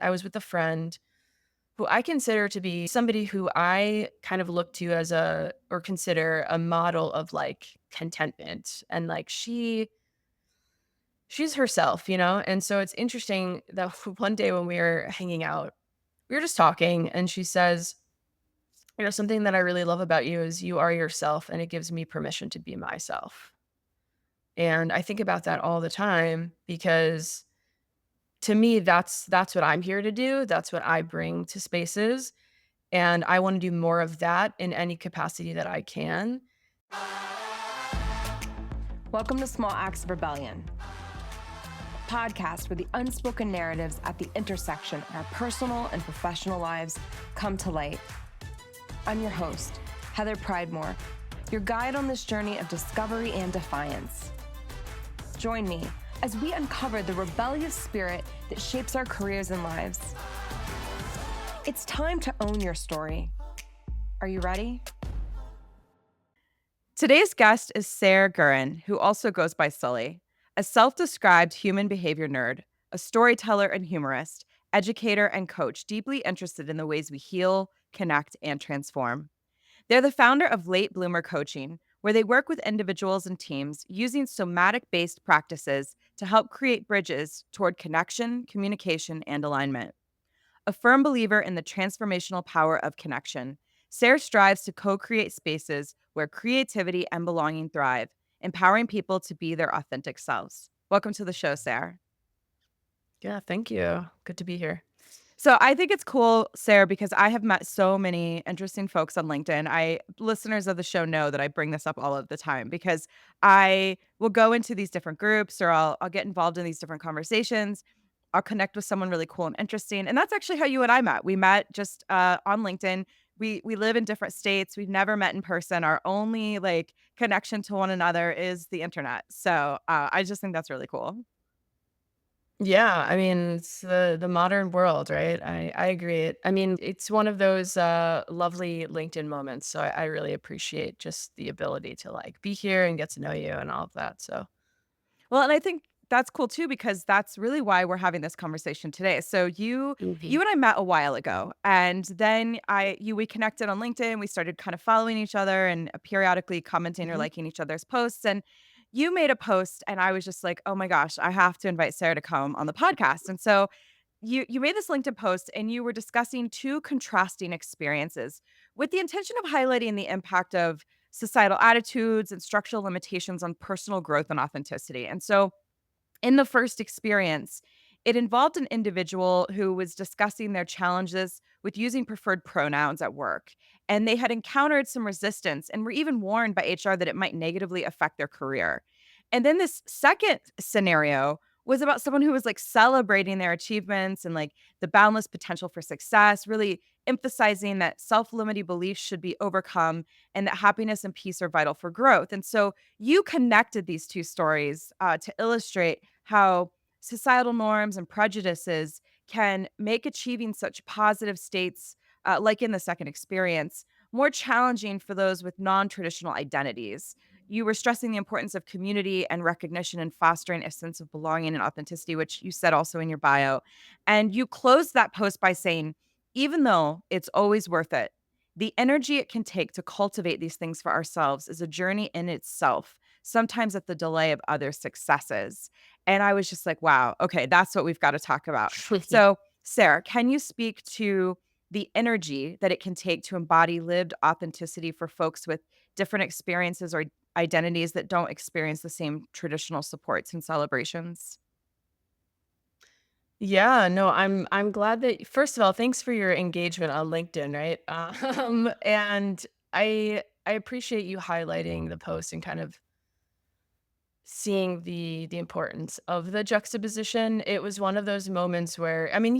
I was with a friend who I consider to be somebody who I kind of look to as or consider a model of like contentment. And like she's herself, And so it's interesting that one day when we were hanging out, we were just talking and she says, something that I really love about you is you are yourself and it gives me permission to be myself. And I think about that all the time because to me that's what I'm here to do. That's what I bring to spaces. And I wanna do more of that in any capacity that I can. Welcome to Small Acts of Rebellion, a podcast where the unspoken narratives at the intersection of our personal and professional lives come to light. I'm your host, Heather Pridemore, your guide on this journey of discovery and defiance. Join me as we uncover the rebellious spirit that shapes our careers and lives. It's time to own your story. Are you ready? Today's guest is Sare Gerin, who also goes by Sully, a self-described human behavior nerd, a storyteller and humorist, educator and coach deeply interested in the ways we heal, connect, and transform. They're the founder of Late Bloomer Coaching, where they work with individuals and teams using somatic-based practices to help create bridges toward connection, communication, and alignment. A firm believer in the transformational power of connection, Sare strives to co create spaces where creativity and belonging thrive, empowering people to be their authentic selves. Welcome to the show, Sare. Yeah, thank you. Good to be here. So I think it's cool, Sarah, because I have met so many interesting folks on LinkedIn. Listeners of the show know that I bring this up all of the time because I will go into these different groups or I'll get involved in these different conversations. I'll connect with someone really cool and interesting. And that's actually how you and I met. We met just on LinkedIn. We live in different states. We've never met in person. Our only like connection to one another is the internet. So I just think that's really cool. Yeah, I mean, it's the modern world, right? I agree. I mean, it's one of those, lovely LinkedIn moments, so I really appreciate just the ability to, like, be here and get to know you and all of that, so Well, and I think that's cool too because that's really why we're having this conversation today. So you Mhm. you and I met a while ago and then we connected on LinkedIn, we started kind of following each other and periodically commenting or Mhm. liking each other's posts and you made a post and I was just like, "Oh my gosh, I have to invite Sarah to come on the podcast." And so you made this LinkedIn post and you were discussing two contrasting experiences with the intention of highlighting the impact of societal attitudes and structural limitations on personal growth and authenticity. And so, in the first experience, it involved an individual who was discussing their challenges with using preferred pronouns at work. And they had encountered some resistance and were even warned by HR that it might negatively affect their career. And then this second scenario was about someone who was like celebrating their achievements and like the boundless potential for success, really emphasizing that self limiting beliefs should be overcome and that happiness and peace are vital for growth. And so you connected these two stories to illustrate how societal norms and prejudices can make achieving such positive states, like in the second experience, more challenging for those with non traditional identities. You were stressing the importance of community and recognition and fostering a sense of belonging and authenticity, which you said also in your bio. And you closed that post by saying, even though it's always worth it, the energy it can take to cultivate these things for ourselves is a journey in itself, sometimes at the delay of other successes. And I was just like, wow, okay, that's what we've got to talk about. So, Sarah, can you speak to the energy that it can take to embody lived authenticity for folks with different experiences or identities that don't experience the same traditional supports and celebrations? Yeah, no, I'm glad that first of all, thanks for your engagement on LinkedIn, right? And I appreciate you highlighting the post and kind of seeing the importance of the juxtaposition. It was one of those moments where, I mean,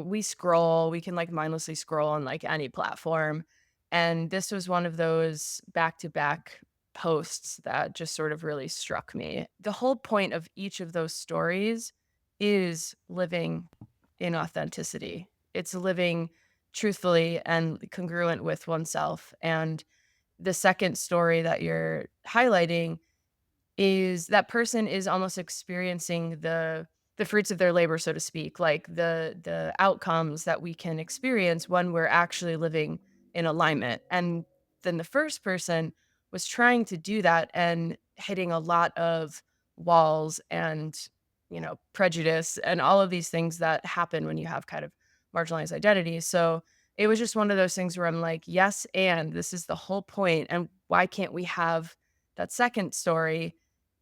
we scroll, we can like mindlessly scroll on like any platform. And this was one of those back-to-back posts that just sort of really struck me. The whole point of each of those stories is living in authenticity. It's living truthfully and congruent with oneself. And the second story that you're highlighting is that person is almost experiencing the the fruits of their labor, so to speak, like the outcomes that we can experience when we're actually living in alignment. And then the first person was trying to do that and hitting a lot of walls and, prejudice and all of these things that happen when you have kind of marginalized identities. So it was just one of those things where I'm like, yes, and this is the whole point. And why can't we have that second story,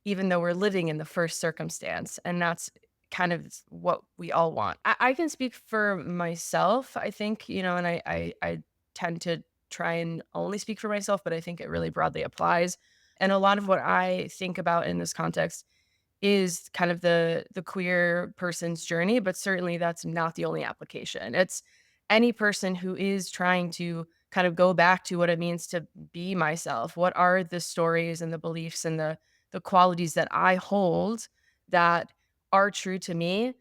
even though we're living in the first circumstance? And that's kind of what we all want. I can speak for myself, I think, and I tend to try and only speak for myself, but I think it really broadly applies. And a lot of what I think about in this context is kind of the queer person's journey, but certainly that's not the only application. It's any person who is trying to kind of go back to what it means to be myself. What are the stories and the beliefs and the qualities that I hold that are true to me,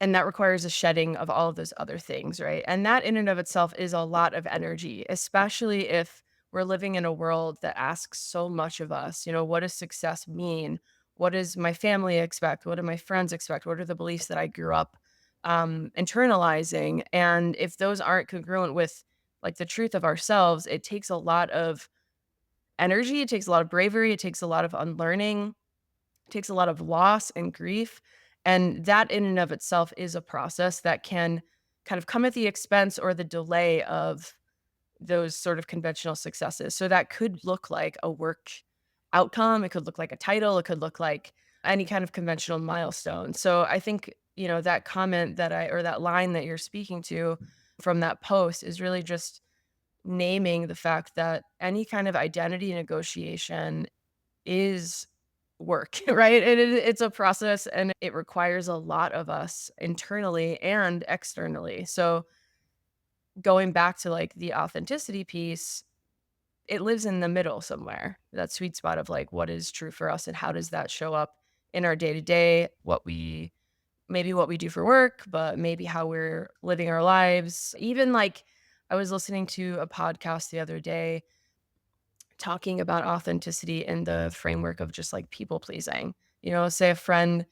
and that requires a shedding of all of those other things, right? And that in and of itself is a lot of energy, especially if we're living in a world that asks so much of us. What does success mean? What does my family expect? What do my friends expect? What are the beliefs that I grew up internalizing? And if those aren't congruent with like the truth of ourselves, it takes a lot of energy, it takes a lot of bravery, it takes a lot of unlearning, takes a lot of loss and grief, and that in and of itself is a process that can kind of come at the expense or the delay of those sort of conventional successes. So that could look like a work outcome, it could look like a title, it could look like any kind of conventional milestone. So I think, that comment that I or that line that you're speaking to from that post is really just naming the fact that any kind of identity negotiation is work, right? It's a process and it requires a lot of us internally and externally. So going back to like the authenticity piece, it lives in the middle somewhere. That sweet spot of like what is true for us and how does that show up in our day to day, what we do for work, but maybe how we're living our lives. Even like I was listening to a podcast the other day talking about authenticity in the framework of just like people pleasing. Say a friend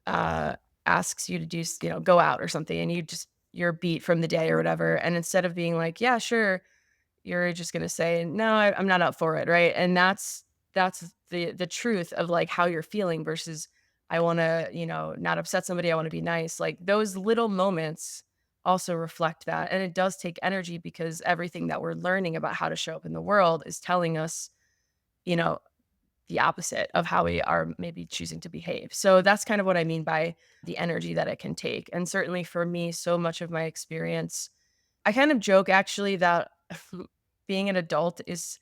uh, asks you to go out or something, and you're beat from the day or whatever. And instead of being like, yeah, sure, you're just gonna say, no, I'm not up for it, right? And that's the truth of like how you're feeling versus I want to, not upset somebody. I want to be nice. Like those little moments also reflect that, and it does take energy because everything that we're learning about how to show up in the world is telling us, you know, the opposite of how we are maybe choosing to behave. So that's kind of what I mean by the energy that it can take. And certainly for me, so much of my experience, I kind of joke actually that being an adult is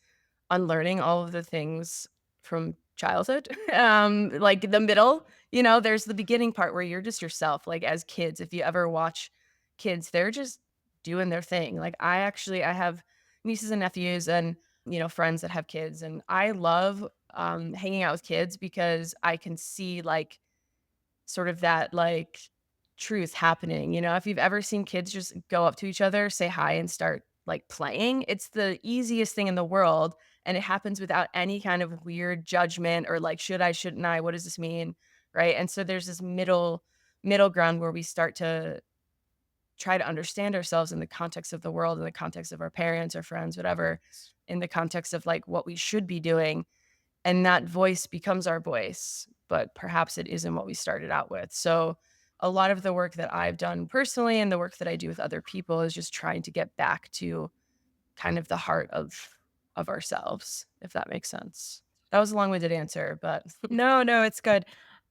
unlearning all of the things from childhood. Like the middle, there's the beginning part where you're just yourself. Like as kids, if you ever watch kids, they're just doing their thing. Like I have nieces and nephews and friends that have kids, and I love hanging out with kids because I can see like sort of that, like, truth happening. If you've ever seen kids just go up to each other, say hi, and start, like, playing, it's the easiest thing in the world, and it happens without any kind of weird judgment or, like, "Should I? Shouldn't I? What does this mean?" Right? And so there's this middle ground where we start to try to understand ourselves in the context of the world, in the context of our parents or friends, whatever, in the context of, like, what we should be doing, and that voice becomes our voice, but perhaps it isn't what we started out with. So a lot of the work that I've done personally and the work that I do with other people is just trying to get back to kind of the heart of ourselves, if that makes sense. That was a long-winded answer, but No, no, it's good.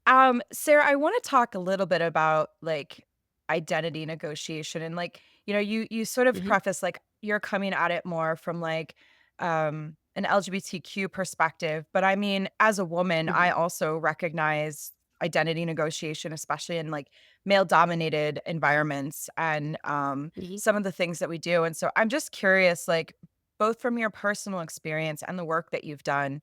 Sarah, I want to talk a little bit about like identity negotiation and like, you sort of Mhm, preface like you're coming at it more from like an LGBTQ perspective, but I mean, as a woman, I mhm, also recognize identity negotiation, especially in like male dominated environments and mhm. some of the things that we do. And so I'm just curious, like both from your personal experience and the work that you've done,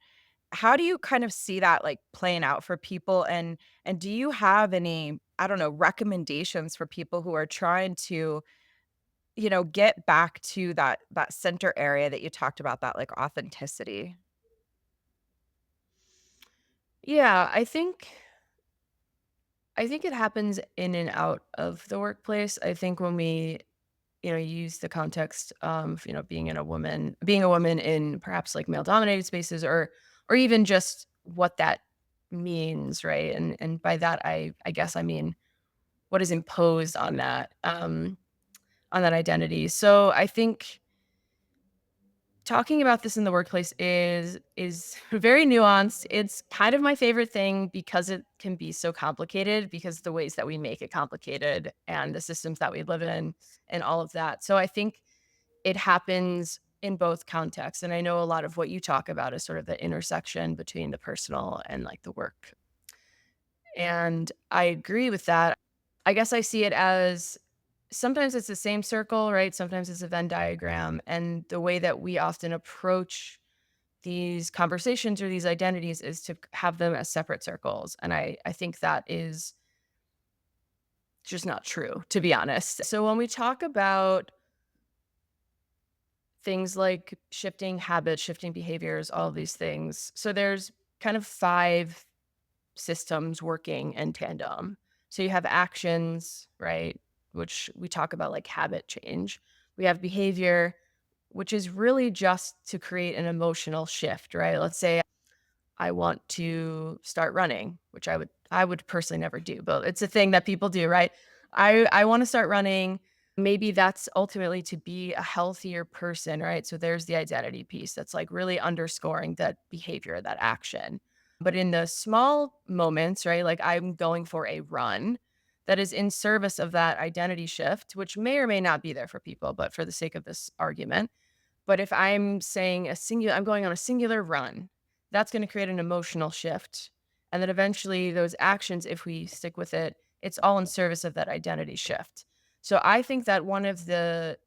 how do you kind of see that, like, playing out for people? And do you have any, I don't know, recommendations for people who are trying to, get back to that center area that you talked about, that, like, authenticity? Yeah, I think I think it happens in and out of the workplace. I think when we, use the context of, being a woman in perhaps like male dominated spaces or even just what that means, right? And by that I guess I mean what is imposed on that identity. So I think talking about this in the workplace is very nuanced. It's kind of my favorite thing because it can be so complicated because the ways that we make it complicated and the systems that we live in and all of that. So I think it happens in both contexts. And I know a lot of what you talk about is sort of the intersection between the personal and like the work. And I agree with that. I guess I see it as sometimes it's the same circle, right? Sometimes it's a Venn diagram. And the way that we often approach these conversations or these identities is to have them as separate circles. And I think that is just not true, to be honest. So when we talk about things like shifting habits, shifting behaviors, all of these things, so there's kind of five systems working in tandem. So you have actions, right? Which we talk about like habit change. We have behavior, which is really just to create an emotional shift, right? Let's say I want to start running, which I would personally never do, but it's a thing that people do, right? I want to start running. Maybe that's ultimately to be a healthier person, right? So there's the identity piece that's like really underscoring that behavior, that action. But in the small moments, right? Like I'm going for a run that is in service of that identity shift, which may or may not be there for people, but for the sake of this argument, but if I'm saying I'm going on a singular run, that's gonna create an emotional shift. And then eventually those actions, if we stick with it, it's all in service of that identity shift. So I think that one of the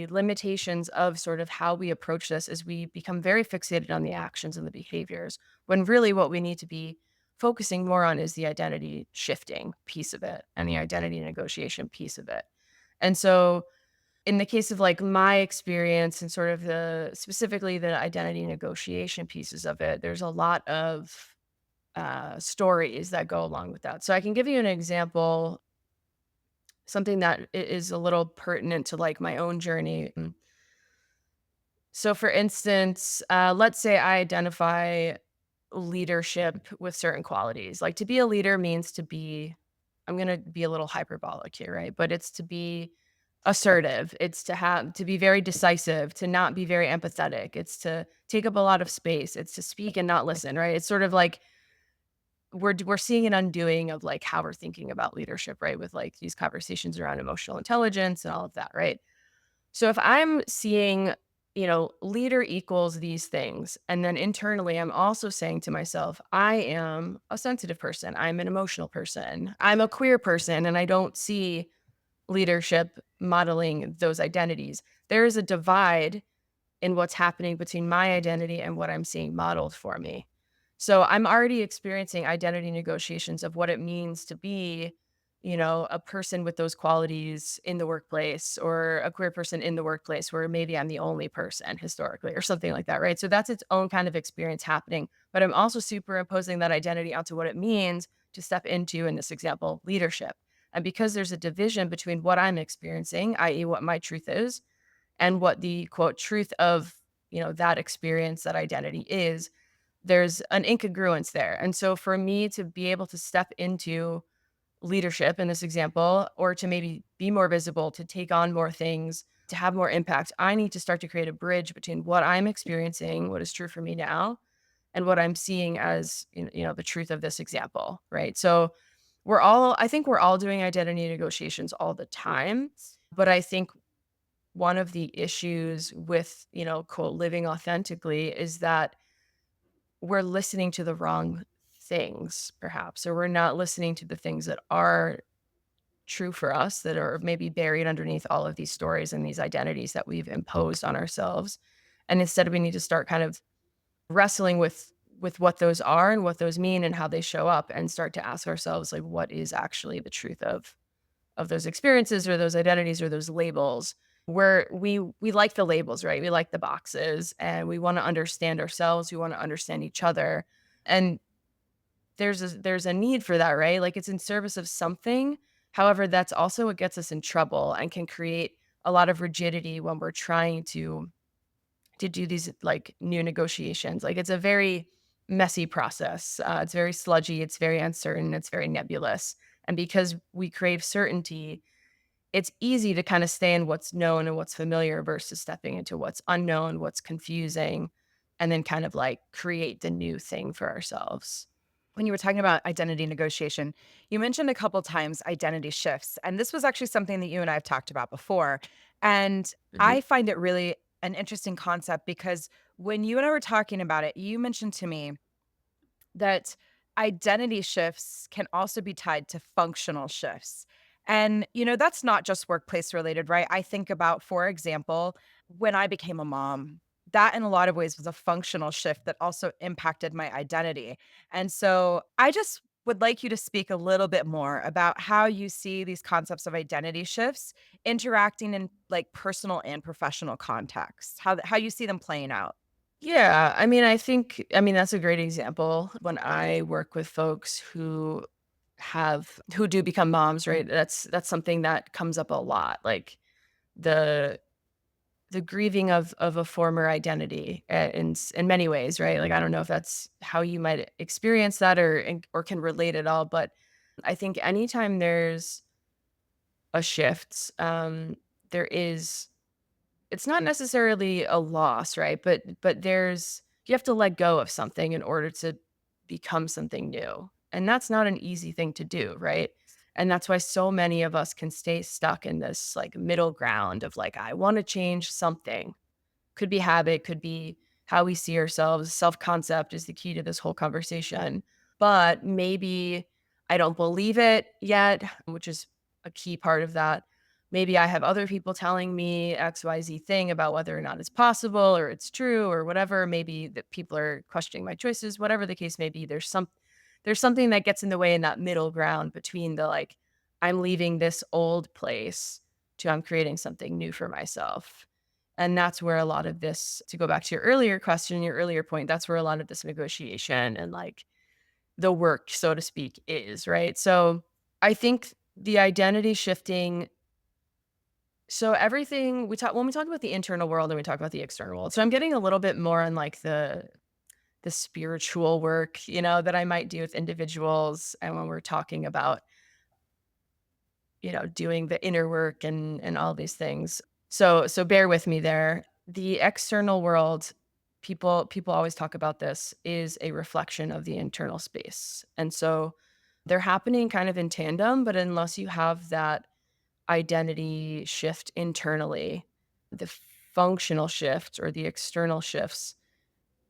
limitations of sort of how we approach this is we become very fixated on the actions and the behaviors when really what we need to be focusing more on is the identity shifting piece of it and the identity negotiation piece of it. And so in the case of, like, my experience and sort of the specifically the identity negotiation pieces of it, there's a lot of, stories that go along with that. So I can give you an example, something that is a little pertinent to, like, my own journey. So for instance, let's say I identify leadership with certain qualities. Like, to be a leader means to be I'm gonna be a little hyperbolic here, right? But it's to be assertive. It's to be very decisive, to not be very empathetic. It's to take up a lot of space. It's to speak and not listen, right? It's sort of like we're seeing an undoing of like how we're thinking about leadership, right? With like these conversations around emotional intelligence and all of that, right? So if I'm seeing, leader equals these things, and then internally I'm also saying to myself, I am a sensitive person, I'm an emotional person, I'm a queer person, and I don't see leadership modeling those identities. There is a divide in what's happening between my identity and what I'm seeing modeled for me. So I'm already experiencing identity negotiations of what it means to be, a person with those qualities in the workplace or a queer person in the workplace where maybe I'm the only person historically or something like that, right? So that's its own kind of experience happening. But I'm also superimposing that identity onto what it means to step into, in this example, leadership. And because there's a division between what I'm experiencing, i.e., what my truth is, and what the quote truth of that experience, that identity is, there's an incongruence there. And so for me to be able to step into leadership in this example, or to maybe be more visible, to take on more things, to have more impact, I need to start to create a bridge between what I'm experiencing, what is true for me now, and what I'm seeing as the truth of this example, right? So I think we're all doing identity negotiations all the time, but I think one of the issues with, quote, living authentically is that we're listening to the wrong things, perhaps, or we're not listening to the things that are true for us that are maybe buried underneath all of these stories and these identities that we've imposed on ourselves. And instead, we need to start kind of wrestling with what those are and what those mean and how they show up and start to ask ourselves like what is actually the truth of those experiences or those identities or those labels where we like the labels, right? We like the boxes and we want to understand ourselves, we want to understand each other. And there's a need for that, right? Like, it's in service of something. However, that's also what gets us in trouble and can create a lot of rigidity when we're trying to do these, like, new negotiations. Like, it's a very messy process. It's very sludgy, it's very uncertain, it's very nebulous, and because we crave certainty, it's easy to kinda stay in what's known and what's familiar versus stepping into what's unknown, what's confusing, and then kind of, like, create the new thing for ourselves. When you were talking about identity negotiation, you mentioned a couple times identity shifts. And this was actually something that you and I have talked about before. And Mhm. I find it really an interesting concept because when you and I were talking about it, you mentioned to me that identity shifts can also be tied to functional shifts. And, that's not just workplace related, right? I think about, for example, when I became a mom, that in a lot of ways was a functional shift that also impacted my identity. And so I just would like you to speak a little bit more about how you see these concepts of identity shifts interacting in like personal and professional contexts, how you see them playing out. Yeah, I mean, that's a great example. When I work with folks who do become moms, right? That's something that comes up a lot, like, the the grieving of a former identity, in many ways, right? Like, I don't know if that's how you might experience that or can relate at all, but I think anytime there's a shift, there is it's not necessarily a loss, right? But there's you have to let go of something in order to become something new. And that's not an easy thing to do, right? And that's why so many of us can stay stuck in this like middle ground of like, I want to change something. Could be habit, could be how we see ourselves. Self-concept is the key to this whole conversation. But maybe I don't believe it yet, which is a key part of that. Maybe I have other people telling me XYZ thing about whether or not it's possible or it's true or whatever. Maybe that people are questioning my choices, whatever the case may be. There's something that gets in the way in that middle ground between the like, I'm leaving this old place to I'm creating something new for myself. And that's where a lot of this, to go back to your earlier question, your earlier point, that's where a lot of this negotiation and like the work, so to speak, is, right? So I think the identity shifting, so everything we talk when we talk about the internal world and we talk about the external world. So I'm getting a little bit more on like the spiritual work, that I might do with individuals and when we're talking about, doing the inner work and all these things. So bear with me there. The external world, people always talk about this, is a reflection of the internal space. And so they're happening kind of in tandem, but unless you have that identity shift internally, the functional shift or the external shifts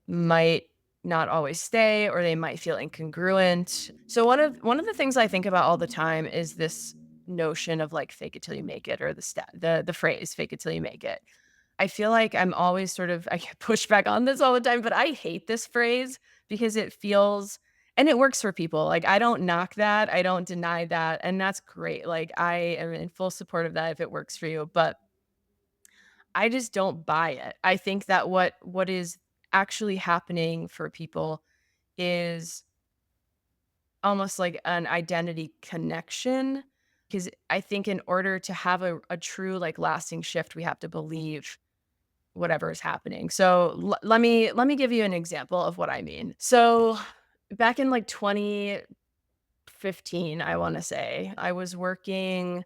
might not always stay or they might feel incongruent. So one of the things I think about all the time is this notion of like fake it till you make it or the phrase fake it till you make it. I feel like I'm always sort of I get pushed back on this all the time, but I hate this phrase because it feels and it works for people. Like I don't knock that, I don't deny that, and that's great. Like I am in full support of that if it works for you, but I just don't buy it. I think that what is actually happening for people is almost like an identity connection. Because I think in order to have a true, like, lasting shift, we have to believe whatever is happening. So let me give you an example of what I mean. So back in like 2015, I want to say, I was working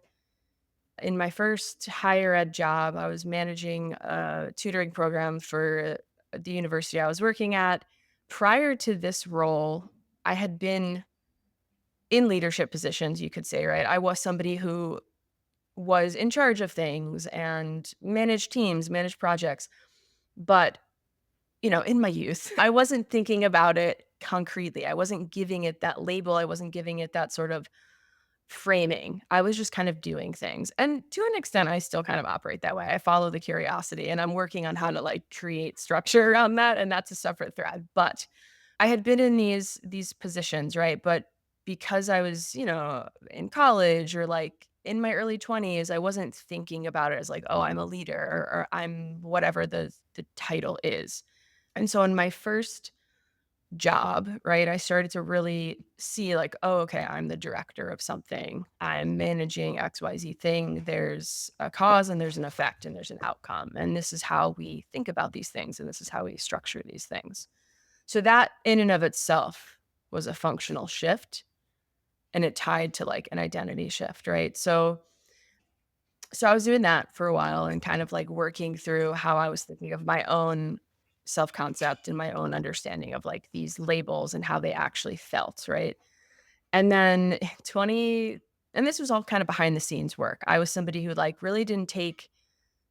in my first higher ed job. I was managing a tutoring program for the university I was working at. Prior to this role, I had been in leadership positions, you could say, right? I was somebody who was in charge of things and managed teams, managed projects. But, in my youth, I wasn't thinking about it concretely. I wasn't giving it that label. I wasn't giving it that sort of framing. I was just kind of doing things. And to an extent, I still kind of operate that way. I follow the curiosity and I'm working on how to like create structure around that. And that's a separate thread. But I had been in these positions, right? But because I was, in college or like in my early 20s, I wasn't thinking about it as like, oh, I'm a leader or I'm whatever the title is. And so in my first job, right? I started to really see like, oh, okay, I'm the director of something. I'm managing XYZ thing. There's a cause and there's an effect and there's an outcome. And this is how we think about these things and this is how we structure these things. So that in and of itself was a functional shift and it tied to like an identity shift, right? So I was doing that for a while and kind of like working through how I was thinking of my own self-concept and my own understanding of like these labels and how they actually felt, right? And then 20 and this was all kind of behind the scenes work. I was somebody who like really didn't take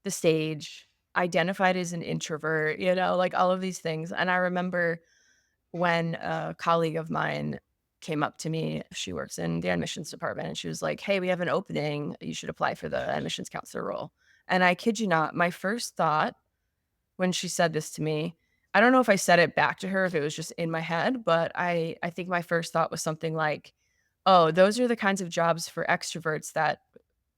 the stage, identified as an introvert, like all of these things. And I remember when a colleague of mine came up to me, she works in the admissions department, and she was like, "Hey, we have an opening. You should apply for the admissions counselor role." And I kid you not, my first thought when she said this to me, I don't know if I said it back to her, if it was just in my head, but I think my first thought was something like, "Oh, those are the kinds of jobs for extroverts that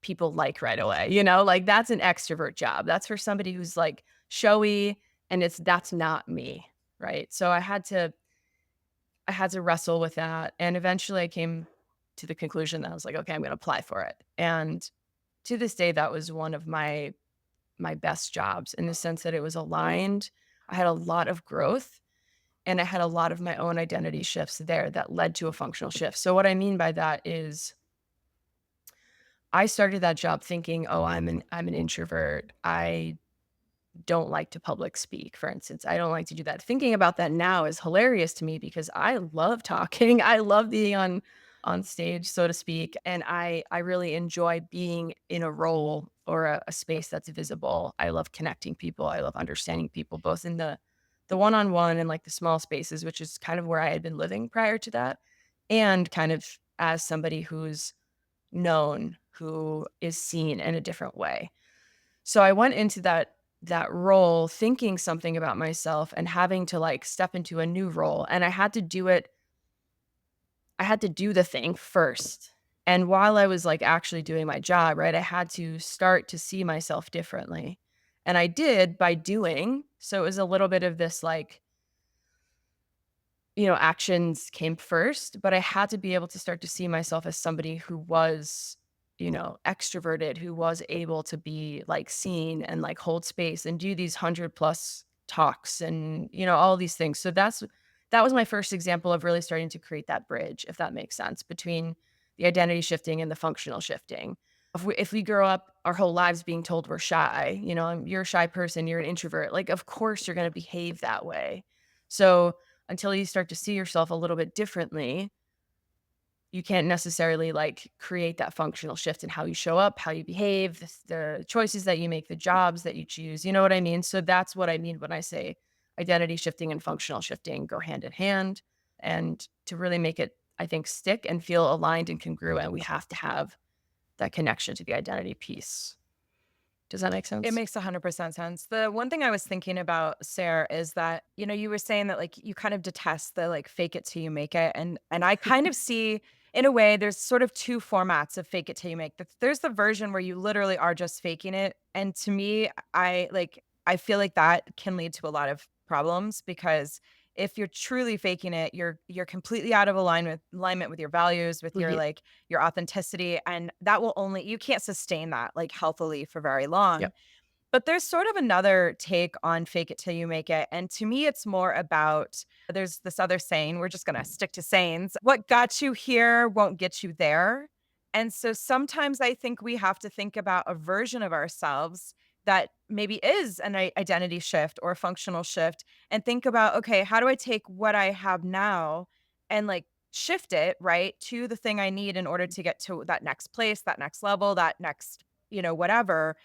people like right away." Like that's an extrovert job. That's for somebody who's like showy and that's not me, right? So I had to wrestle with that, and eventually I came to the conclusion that I was like, "Okay, I'm gonna apply for it." And to this day, that was one of my best jobs in the sense that it was aligned. I had a lot of growth, and I had a lot of my own identity shifts there that led to a functional shift. So what I mean by that is I started that job thinking, "Oh, I'm an introvert. I don't like to public speak, for instance. I don't like to do that." Thinking about that now is hilarious to me because I love talking. I love being on stage, so to speak, and I really enjoy being in a role or a space that's visible. I love connecting people. I love understanding people, both in the one-on-one and like the small spaces, which is kind of where I had been living prior to that, and kind of as somebody who's known, who is seen in a different way. So I went into that role thinking something about myself and having to, like, step into a new role, and I had to do the thing first. And while I was, like, actually doing my job, right, I had to start to see myself differently. And I did by doing, so it was a little bit of this, like, actions came first, but I had to be able to start to see myself as somebody who was, extroverted, who was able to be like seen and like hold space and do these 100 plus talks and, all these things. So that was my first example of really starting to create that bridge, if that makes sense, between the identity shifting and the functional shifting. If we grow up our whole lives being told we're shy, you're a shy person, you're an introvert, like of course you're going to behave that way. So until you start to see yourself a little bit differently, you can't necessarily like create that functional shift in how you show up, how you behave, the choices that you make, the jobs that you choose. You know what I mean? So that's what I mean when I say identity shifting and functional shifting go hand in hand. And to really make it, I think, stick and feel aligned and congruent, we have to have that connection to the identity piece. Does that make It sense? makes 100% sense. The one thing I was thinking about, Sarah, is that, you were saying that like you kind of detest the like fake it till you make it. And I kind of see in a way there's sort of two formats of fake it till you make. There's the version where you literally are just faking it. And to me, I feel like that can lead to a lot of problems because if you're truly faking it, you're completely out of alignment with your values, with your Yeah. like your authenticity. And that will only you can't sustain that like healthily for very long. Yep. But there's sort of another take on fake it till you make it, and to me, it's more about there's this other saying, we're just gonna stick to sayings, "What got you here won't get you there." And so sometimes I think we have to think about a version of ourselves that maybe is an identity shift or a functional shift and think about, "Okay, how do I take what I have now and, like, shift it, right, to the thing I need in order to get to that next place, that next level, that next, whatever."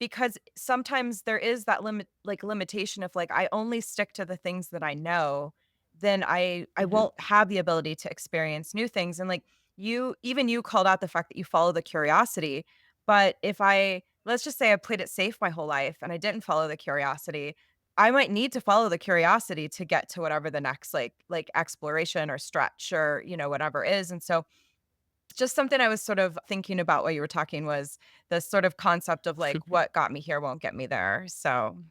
Because sometimes there is that limitation of like I only stick to the things that I know, then I Mhm. won't have the ability to experience new things. And like you called out the fact that you follow the curiosity, but if I let's just say I played it safe my whole life and I didn't follow the curiosity, I might need to follow the curiosity to get to whatever the next like exploration or stretch or whatever is. And so just something I was sort of thinking about while you were talking was the sort of concept of like, what got me here won't get me there. So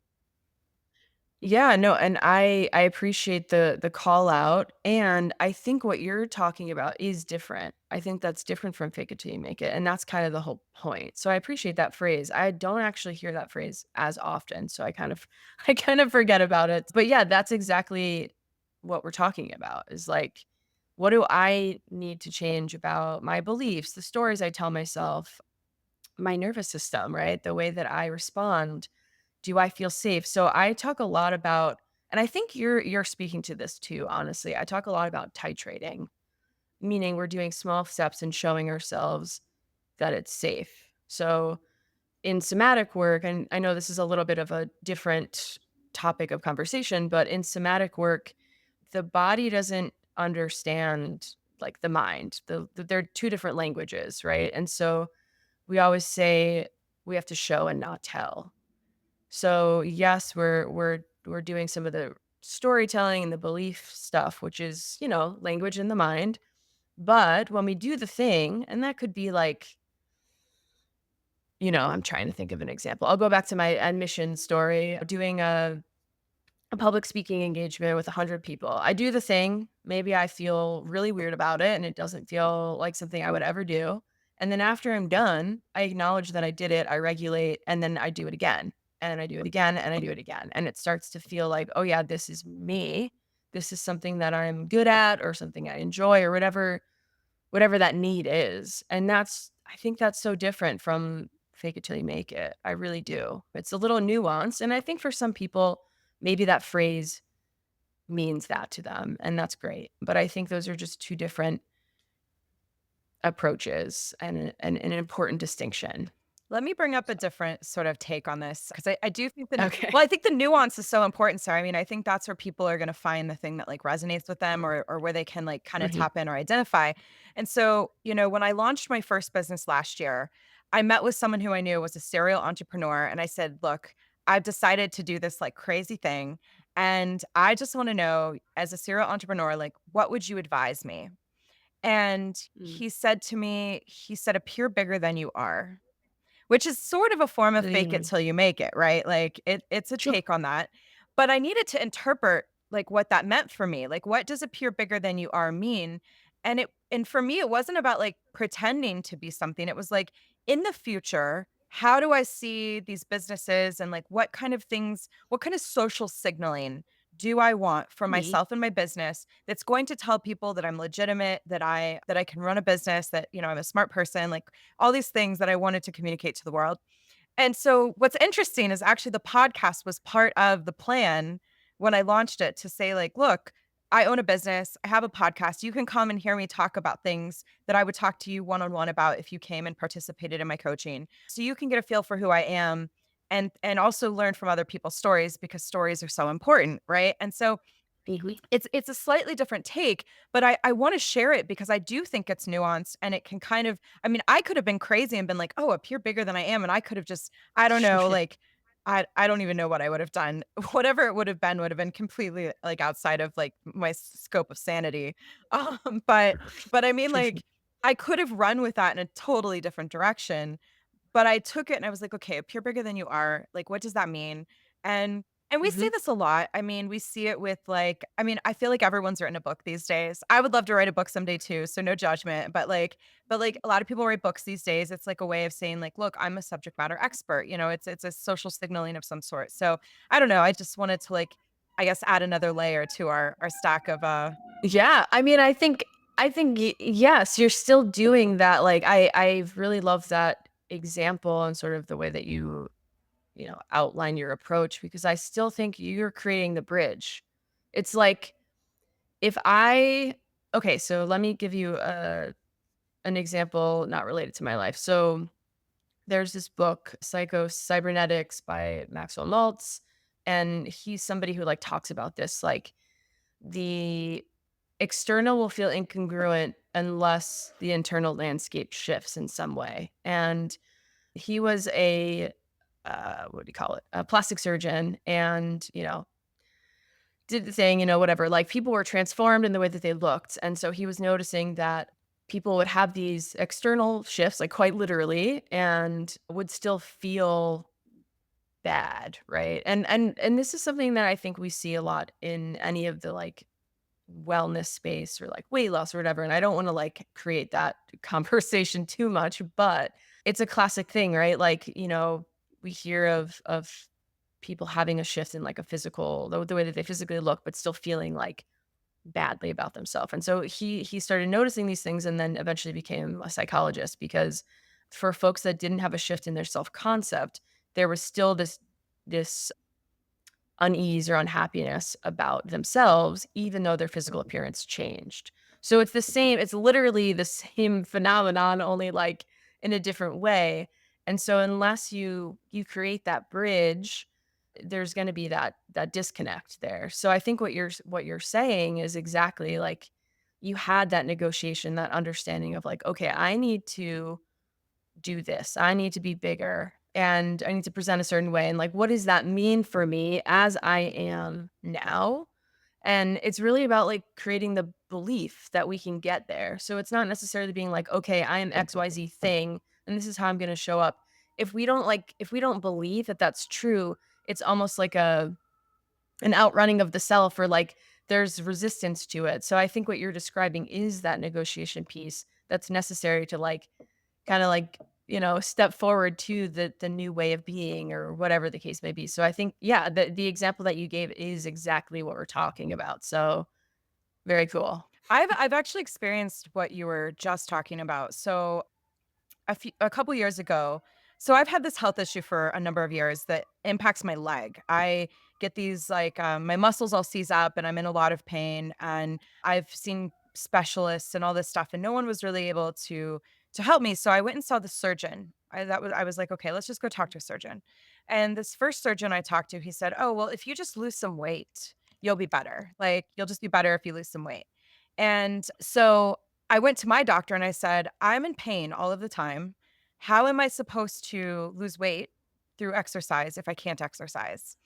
Yeah, no, and I appreciate the call out, and I think what you're talking about is different. I think that's different from fake it till you make it, and that's kind of the whole point. So I appreciate that phrase. I don't actually hear that phrase as often, so I kind of I kind of forget about it. But yeah, that's exactly what we're talking about is like what do I need to change about my beliefs, the stories I tell myself, my nervous system, right? The way that I respond. Do I feel safe? So I talk a lot about, and I think you're speaking to this too, honestly. I talk a lot about titrating, meaning we're doing small steps and showing ourselves that it's safe. So in somatic work, and I know this is a little bit of a different topic of conversation, but in somatic work, the body doesn't understand like the mind. They're two different languages, right? And so we always say we have to show and not tell. So, yes, we're doing some of the storytelling and the belief stuff, which is, language in the mind. But when we do the thing, and that could be like, I'm trying to think of an example. I'll go back to my admission story, doing a public speaking engagement with 100 people. I do the thing. Maybe I feel really weird about it and it doesn't feel like something I would ever do. And then after I'm done, I acknowledge that I did it, I regulate, and then I do it again. And I do it again and I do it again. And it starts to feel like, oh yeah, this is me. This is something that I'm good at or something I enjoy or whatever that need is. And I think that's so different from fake it till you make it. I really do. It's a little nuanced. And I think for some people, maybe that phrase means that to them, and that's great. But I think those are just two different approaches and an important distinction. Let me bring up a So different sort of take on this because I do think that okay. well, I think the nuance is so important, Sarah. I mean, I think that's where people are gonna find the thing that, like, resonates with them or where they can, like, kinda Right. tap in or identify. And so, when I launched my first business last year, I met with someone who I knew was a serial entrepreneur, and I said, "Look, I've decided to do this, like, crazy thing, and I just wanna know, as a serial entrepreneur, like, what would you advise me?" And Mm. he said, "Appear bigger than you are." Which is sort of a form of fake it Mm. till you make it, right? Like, it's a Sure. take on that, but I needed to interpret, like, what that meant for me. Like, what does appear bigger than you are mean? And for me, it wasn't about, like, pretending to be something. It was like, in the future, how do I see these businesses and, like, what kind of social signaling do I want for Neat. myself and my business that's going to tell people that I'm legitimate, that I can run a business, that, I'm a smart person, like, all these things that I wanted to communicate to the world. And so what's interesting is actually the podcast was part of the plan when I launched it to say like, "Look, I own a business. I have a podcast. You can come and hear me talk about things that I would talk to you one-on-one about if you came and participated in my coaching. So you can get a feel for who I am and also learn from other people's stories because stories are so important, right?" And so Mhm. it's a slightly different take, but I wanna share it because I do think it's nuanced and it can kind of I mean, I could have been crazy and been like, "Oh, appear bigger than I am," and I could have just I don't know, like, I don't even know what I would have done. Whatever it would have been completely, like, outside of, like, my scope of sanity. But I mean, like, I could have run with that in a totally different direction, but I took it and I was like, "Okay, appear bigger than you are." Like, what does that mean? And and we see Mhm. this a lot. I mean, we see it with like I mean, I feel like everyone's written a book these days. I would love to write a book someday too, so no judgment, but a lot of people write books these days. It's like a way of saying like, "Look, I'm a subject matter expert." It's a social signaling of some sort. So, I don't know, I just wanted to like I guess add another layer to our stack of Yeah, I mean, I think yes, you're still doing that. Like I really love that example and sort of the way that you outline your approach because I still think you're creating the bridge. It's like if I okay, so let me give you an example not related to my life. So there's this book, Psycho Cybernetics by Maxwell Maltz, and he's somebody who like talks about this like the external will feel incongruent unless the internal landscape shifts in some way. And he was a what do you call it? A plastic surgeon and, did the thing, whatever. Like people were transformed in the way that they looked. And so he was noticing that people would have these external shifts, like quite literally, and would still feel bad, right? And this is something that I think we see a lot in any of the like wellness space or like weight loss or whatever. And I don't want to like create that conversation too much, but it's a classic thing, right? Like, we hear of people having a shift in like a physical the way that they physically look, but still feeling like badly about themselves. And so he started noticing these things and then eventually became a psychologist because for folks that didn't have a shift in their self-concept, there was still this unease or unhappiness about themselves, even though their physical appearance changed. So it's literally the same phenomenon, only like in a different way. And so unless you create that bridge, there's going to be that disconnect there. So I think what you're saying is exactly like you had that negotiation, that understanding of like, okay, I need to do this. I need to be bigger and I need to present a certain way. And like, what does that mean for me as I am now? And it's really about like creating the belief that we can get there. So it's not necessarily being like, okay, I am XYZ thing and this is how I'm going to show up. If we don't believe that that's true, it's almost like an outrunning of the self or like there's resistance to it. So I think what you're describing is that negotiation piece that's necessary to like kinda like, step forward to the new way of being or whatever the case may be. So I think, yeah, the example that you gave is exactly what we're talking about. So very cool. I've actually experienced what you were just talking about. So a couple years ago, so I've had this health issue for a number of years that impacts my leg. I get these like my muscles all seize up and I'm in a lot of pain, and I've seen specialists and all this stuff and no one was really able to help me. So I went and saw the surgeon. I was like, okay, let's just go talk to a surgeon. And this first surgeon I talked to, he said, "Oh, well, if you just lose some weight, you'll be better. Like you'll just be better if you lose some weight." And so I went to my doctor and I said, "I'm in pain all of the time. How am I supposed to lose weight through exercise if I can't exercise?"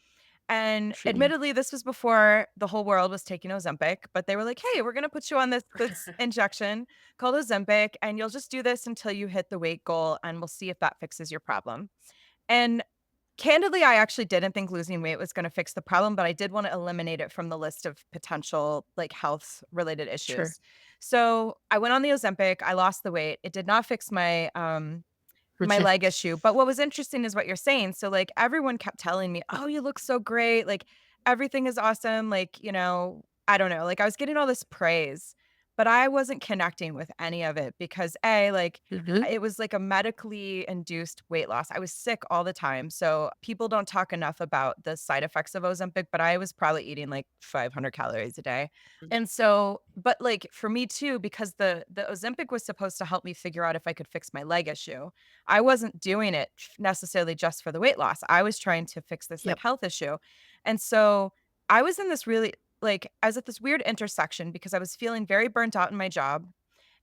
And Shitty. admittedly, this was before the whole world was taking Ozempic, but they were like, "Hey, we're gonna put you on this injection called Ozempic, and you'll just do this until you hit the weight goal, and we'll see if that fixes your problem." And candidly, I actually didn't think losing weight was gonna fix the problem, but I did wanna eliminate it from the list of potential, like, health-related Sure. issues. So, I went on the Ozempic, I lost the weight. It did not fix my leg issue, but what was interesting is what you're saying. So, like, everyone kept telling me, "Oh, you look so great, like, everything is awesome," like, I don't know, like, I was getting all this praise, but I wasn't connecting with any of it because A, like, Mhm. it was like a medically induced weight loss. I was sick all the time, so people don't talk enough about the side effects of Ozempic, but I was probably eating, like, 500 calories a day. And so but, like, for me too, because the Ozempic was supposed to help me figure out if I could fix my leg issue. I wasn't doing it necessarily just for the weight loss. I was trying to fix this, like, Yep. health issue. And so I was in this really like, I was at this weird intersection because I was feeling very burnt out in my job.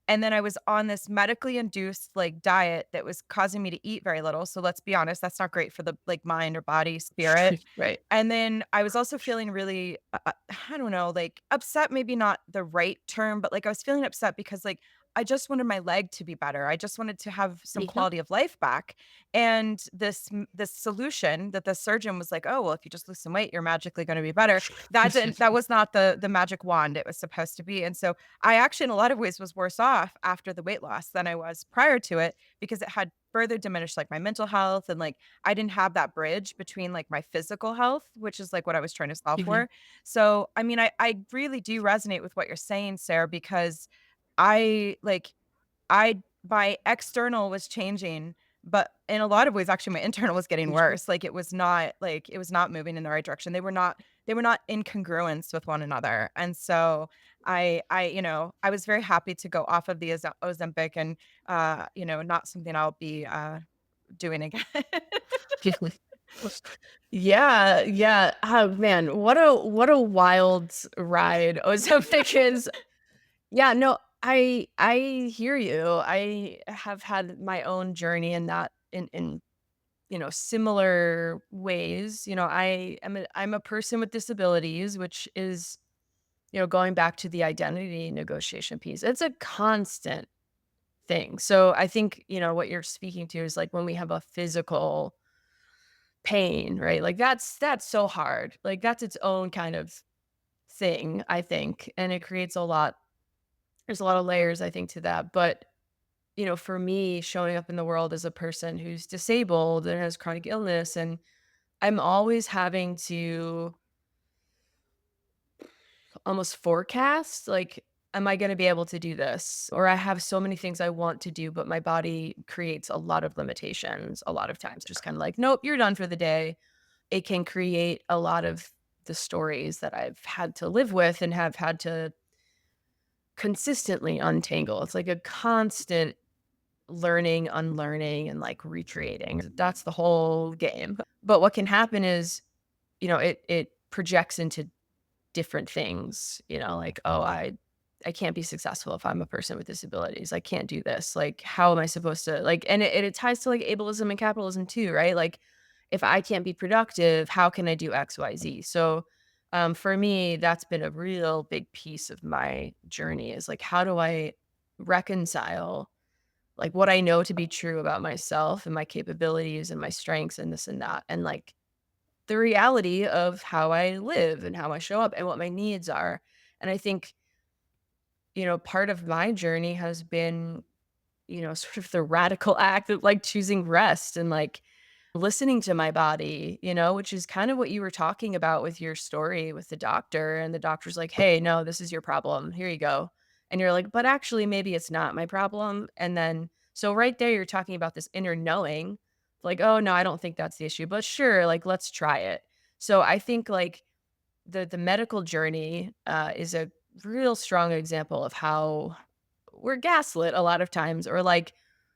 And then I was on this medically induced, like, diet that was causing me to eat very little. So let's be honest, that's not great for the, like, mind or body, spirit. Right. And then I was also feeling really, I don't know, like upset, maybe not the right term, but like I was feeling upset because like I just wanted my leg to be better. I just wanted to have some Yeah. quality of life back. And this solution that the surgeon was like, "Oh, well, if you just lose some weight, you're magically going to be better." That was not the magic wand it was supposed to be. And so I actually in a lot of ways was worse off after the weight loss than I was prior to it because it had further diminished like my mental health, and like I didn't have that bridge between like my physical health, which is like what I was trying to solve Mhm. for. So, I mean, I really do resonate with what you're saying, Sarah, because I like I my external was changing, but in a lot of ways, actually my internal was getting Mhm. worse. Like it was not moving in the right direction. They were not in congruence with one another. And so I was very happy to go off of the Ozempic and not something I'll be doing again. Yeah, yeah. Oh man, what a wild ride Ozempic is. Yeah, no, I hear you. I have had my own journey in that in similar ways. I'm a person with disabilities, which is, going back to the identity negotiation piece. It's a constant thing. So I think, what you're speaking to is like when we have a physical pain, right? Like that's so hard. Like that's its own kind of thing, I think. And it creates a lot there's a lot of layers I think to that. But, for me showing up in the world as a person who's disabled and has chronic illness, and I'm always having to almost forecast, like, am I going to be able to do this? Or I have so many things I want to do, but my body creates a lot of limitations a lot of times. Just kind of like, nope, you're done for the day. It can create a lot of the stories that I've had to live with and have had to consistently untangle. It's like a constant learning, unlearning, and like recreating. That's the whole game. But what can happen is, it projects into different things, like, oh, I can't be successful if I'm a person with disabilities. I can't do this. Like, how am I supposed to like and it ties to like ableism and capitalism too, right? Like if I can't be productive, how can I do XYZ? So for me, that's been a real big piece of my journey is like, how do I reconcile like what I know to be true about myself and my capabilities and my strengths and this and that, and like the reality of how I live and how I show up and what my needs are. And I think, part of my journey has been, sort of the radical act of like choosing rest and like listening to my body, which is kind of what you were talking about with your story with the doctor. And the doctor's like, hey, no, this is your problem. Here you go. And you're like, but actually, maybe it's not my problem. And then, so right there, you're talking about this inner knowing, like, oh, no, I don't think that's the issue, but sure, like, let's try it. So I think like the medical journey is a real strong example of how we're gaslit a lot of times, or like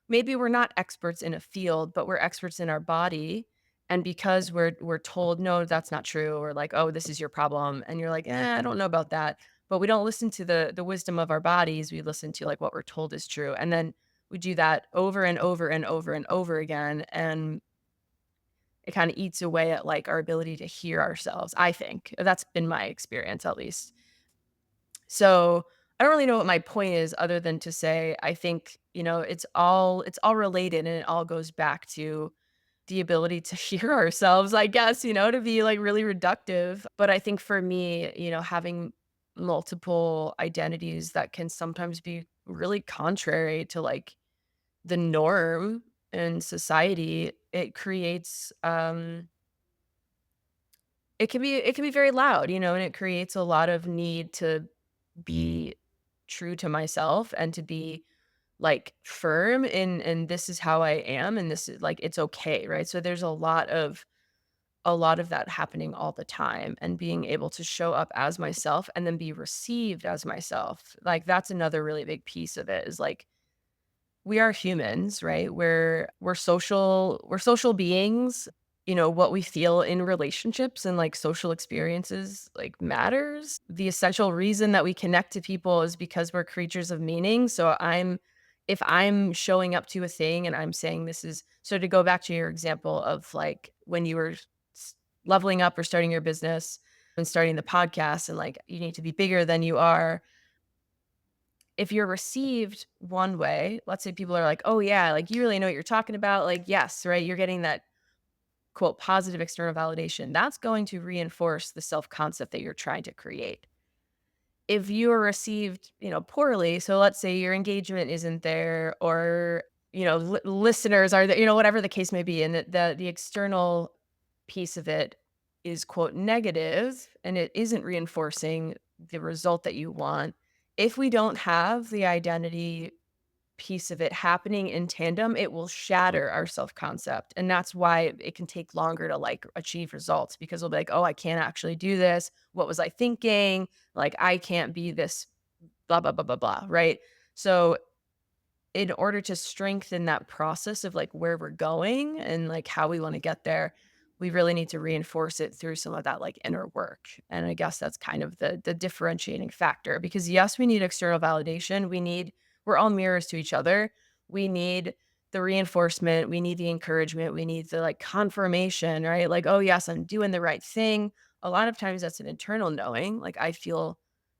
maybe we're not experts in a field, but we're experts in our body. And because we're told, no, that's not true, or like, oh, this is your problem. And you're like, I don't know about that. But we don't listen to the wisdom of our bodies. We listen to like what we're told is true. And then we do that over and over and over and over again. And it kind of eats away at like our ability to hear ourselves. I think that's been my experience at least. So, I don't really know what my point is other than to say I think, it's all related, and it all goes back to the ability to hear ourselves, I guess, to be like really reductive. But I think for me, having multiple identities that can sometimes be really contrary to like the norm in society, it creates it can be very loud, and it creates a lot of need to be true to myself and to be like firm in this is how I am, and this is like it's okay, right? So there's a lot of that happening all the time, and being able to show up as myself and then be received as myself. Like that's another really big piece of it is like we are humans, right? We're social beings. What we feel in relationships and like social experiences like matters. The essential reason that we connect to people is because we're creatures of meaning. So if I'm showing up to a thing and I'm saying this is so to go back to your example of like when you were leveling up or starting your business and starting the podcast and like you need to be bigger than you are, if you're received one way, let's say people are like, "Oh, yeah, like, you really know what you're talking about." Like, yes, right? You're getting that, quote, "positive external validation." That's going to reinforce the self-concept that you're trying to create. If you are received, poorly, so let's say your engagement isn't there or, listeners are there, whatever the case may be, and the external piece of it is, quote, "negative," and it isn't reinforcing the result that you want. If we don't have the identity piece of it happening in tandem, it will shatter our self-concept, and that's why it can take longer to, like, achieve results because we'll be like, "Oh, I can't actually do this. What was I thinking? Like, I can't be this blah, blah, blah, blah, blah," right? So in order to strengthen that process of like where we're going and like how we want to get there, we really need to reinforce it through some of that like inner work. And I guess that's kind of the differentiating factor because yes, we need external validation. We're all mirrors to each other. We need the reinforcement, we need the encouragement, we need the like confirmation, right? Like, oh yes, I'm doing the right thing. A lot of times that's an internal knowing. Like I feel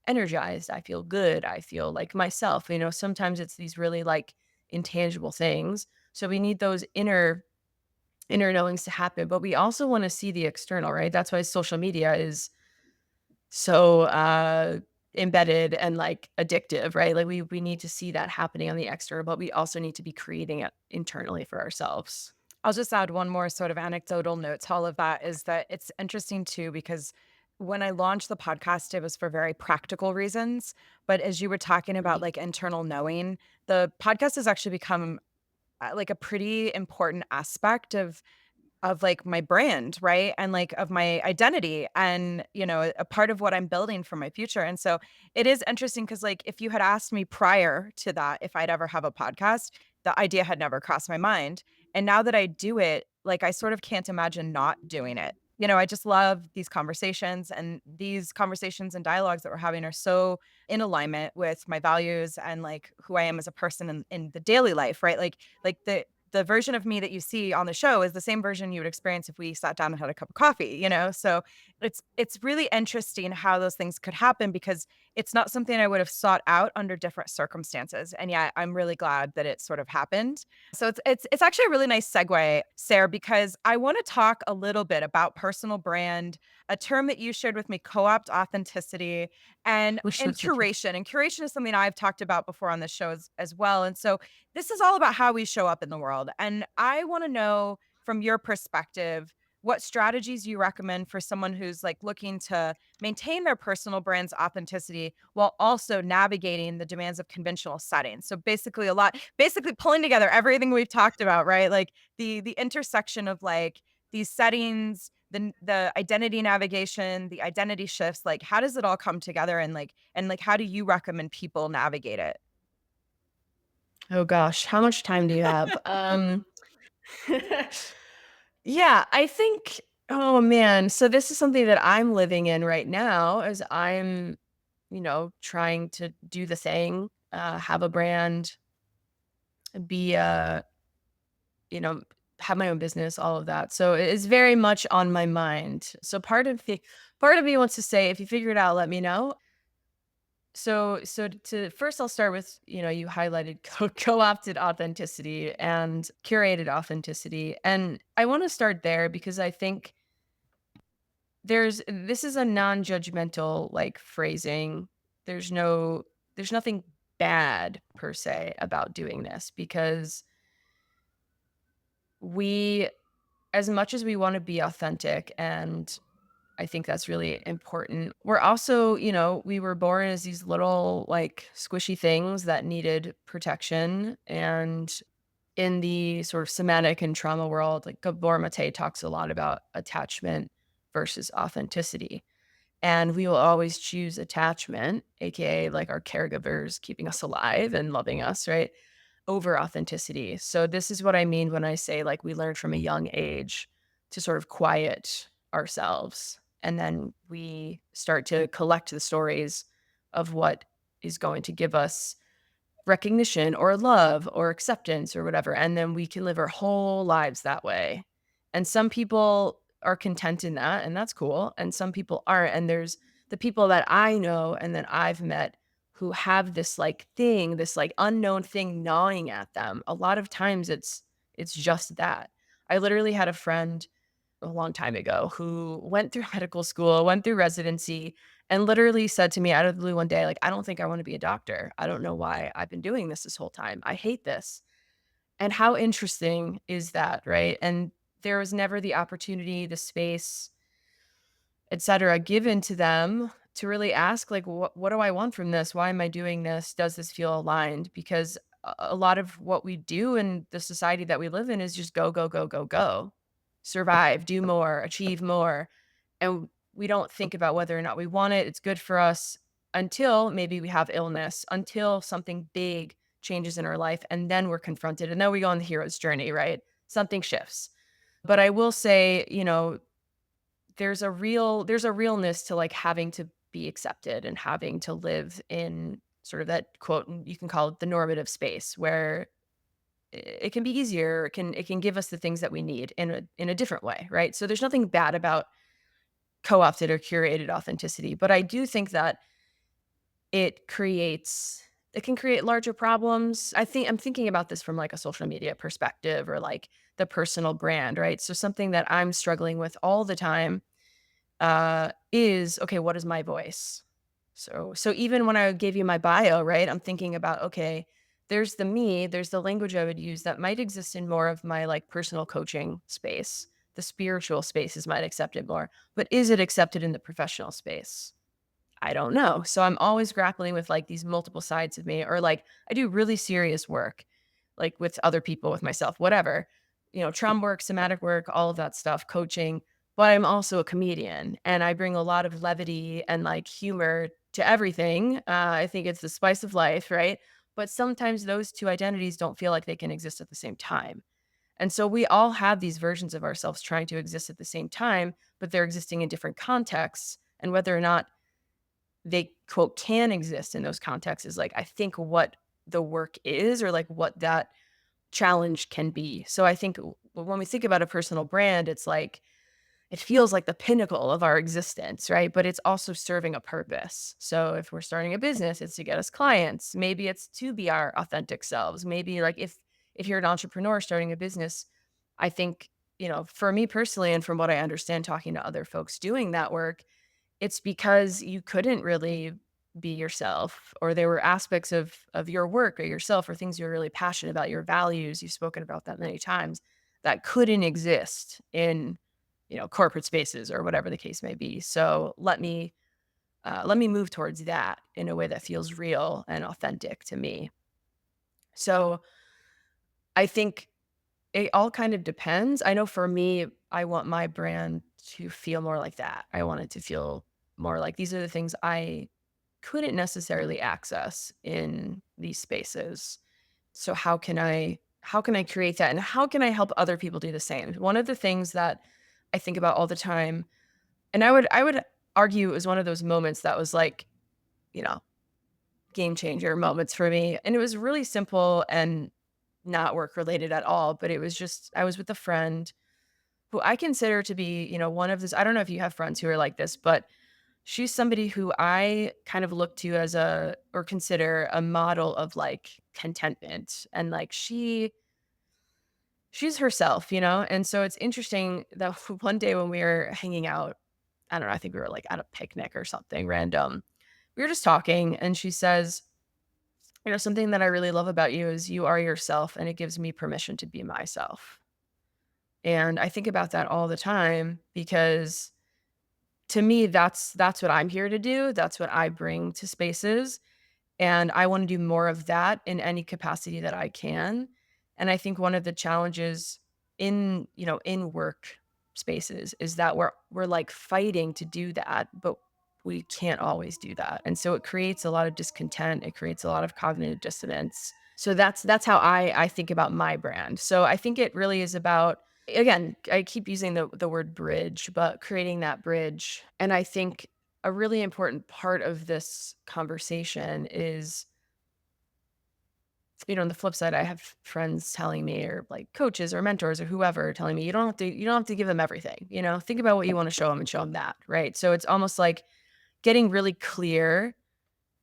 energized, I feel good, I feel like myself, sometimes it's these really, like, intangible things. So we need those inner inner knowings to happen, but we also want to see the external, right? That's why social media is so embedded and like addictive, right? Like we need to see that happening on the external, but we also need to be creating it internally for ourselves. I'll just add one more sort of anecdotal note to all of that is that it's interesting too, because when I launched the podcast, it was for very practical reasons. But as you were talking about Mhm. like internal knowing, the podcast has actually become like a pretty important aspect of like my brand, right? And like of my identity and, a part of what I'm building for my future. And so it is interesting because like if you had asked me prior to that if I'd ever have a podcast, the idea had never crossed my mind. And now that I do it, like I sort of can't imagine not doing it. I just love these conversations, and these conversations and dialogues that we're having are so in alignment with my values and like who I am as a person in the daily life, right? Like the version of me that you see on the show is the same version you would experience if we sat down and had a cup of coffee. So it's really interesting how those things could happen because it's not something I would have sought out under different circumstances. And yeah, I'm really glad that it sort of happened. So it's actually a really nice segue, Sarah, because I want to talk a little bit about personal brand, a term that you shared with me, co-opt authenticity, and Which and curation. And curation is something I've talked about before on this show as well. And so this is all about how we show up in the world. And I want to know from your perspective what strategies you recommend for someone who's like looking to maintain their personal brand's authenticity while also navigating the demands of conventional settings. So basically pulling together everything we've talked about, right? Like the intersection of like these settings, the identity navigation, the identity shifts, like how does it all come together and how do you recommend people navigate it? Oh gosh, how much time do you have? Yeah, I think oh man, so this is something that I'm living in right now as I'm, trying to do the thing, have a brand, be you know, have my own business, all of that. So it is very much on my mind. So part of me wants to say, if you figure it out, let me know. So to first, I'll start with you highlighted co-opted authenticity and curated authenticity, and I want to start there because I think this is a non-judgmental like phrasing. There's no there's nothing bad per se about doing this because we as much as we want to be authentic, and I think that's really important. We're also, we were born as these little like squishy things that needed protection. And in the sort of somatic and trauma world, like Gabor Mate talks a lot about attachment versus authenticity. And we will always choose attachment, aka like our caregivers keeping us alive and loving us, right? Over authenticity. So this is what I mean when I say like we learn from a young age to sort of quiet ourselves, and then we start to collect the stories of what is going to give us recognition or love or acceptance or whatever, and then we can live our whole lives that way. And some people are content in that, and that's cool, and some people aren't. And there's the people that I know and that I've met who have this like thing, this like unknown thing gnawing at them. A lot of times it's just that. I literally had a friend a long time ago who went through medical school, went through residency, and literally said to me out of the blue one day, like, "I don't think I want to be a doctor. I don't know why I've been doing this whole time. I hate this." And how interesting is that, right? And there was never the opportunity, the space, etcetera, given to them to really ask, like, what do I want from this? Why am I doing this? Does this feel aligned? Because a lot of what we do in the society that we live in is just go, go, go, go, go, survive, do more, achieve more. And we don't think about whether or not we want it. It's good for us until maybe we have illness, until something big changes in our life. And then we're confronted. And then we go on the hero's journey, right? Something shifts. But I will say, there's a realness to like having to be accepted and having to live in sort of that quote, and you can call it the normative space where it can be easier, it can give us the things that we need in a different way, right? So there's nothing bad about co-opted or curated authenticity, but I do think that it can create larger problems. I'm thinking about this from like a social media perspective or like the personal brand, right? So something that I'm struggling with all the time is okay, what is my voice? So even when I gave you my bio, right? I'm thinking about okay, there's the me, there's the language I would use that might exist in more of my like personal coaching space. The spiritual spaces might accept it more, but is it accepted in the professional space? I don't know. So I'm always grappling with like these multiple sides of me, or like I do really serious work, like with other people, with myself, whatever, trauma work, somatic work, all of that stuff, coaching. But I'm also a comedian and I bring a lot of levity and like humor to everything. I think it's the spice of life, right? But sometimes those two identities don't feel like they can exist at the same time. And so we all have these versions of ourselves trying to exist at the same time, but they're existing in different contexts. And whether or not they, quote, "can exist in those contexts" is, like, I think what the work is or, like, what that challenge can be. So I think when we think about a personal brand, it's like it feels like the pinnacle of our existence, right? But it's also serving a purpose. So if we're starting a business, it's to get us clients. Maybe it's to be our authentic selves. Maybe, like, if you're an entrepreneur starting a business, I think, for me personally and from what I understand talking to other folks doing that work, it's because you couldn't really be yourself, or there were aspects of your work or yourself or things you're really passionate about, your values, you've spoken about that many times, that couldn't exist in, corporate spaces or whatever the case may be. So let me move towards that in a way that feels real and authentic to me. So I think it all kind of depends. I know for me, I want my brand to feel more like that. I want it to feel more like these are the things I couldn't necessarily access in these spaces. So how can I create that and how can I help other people do the same? One of the things that I think about all the time, and I would argue it was one of those moments that was like, you know, game changer moments for me. And it was really simple and not work related at all, but it was just I was with a friend who I consider to be, one of this. I don't know if you have friends who are like this, but she's somebody who I kind of look to as a or consider a model of, like, contentment, and, like, she's herself, and so it's interesting that one day when we were hanging out, I don't know, I think we were, like, at a picnic or something random. We were just talking, and she says, "Something that I really love about you is you are yourself, and it gives me permission to be myself." And I think about that all the time because to me, that's what I'm here to do, that's what I bring to spaces, and I wanna do more of that in any capacity that I can, and I think one of the challenges in work spaces is that we're, like, fighting to do that, but we can't always do that, and so it creates a lot of discontent, it creates a lot of cognitive dissonance. So that's how I think about my brand. So I think it really is about, again, I keep using the word bridge, but creating that bridge, and I think a really important part of this conversation is, on the flip side, I have friends telling me, or like coaches or mentors or whoever telling me, you don't have to give them everything, think about what you want to show them and show them that, right? So it's almost like getting really clear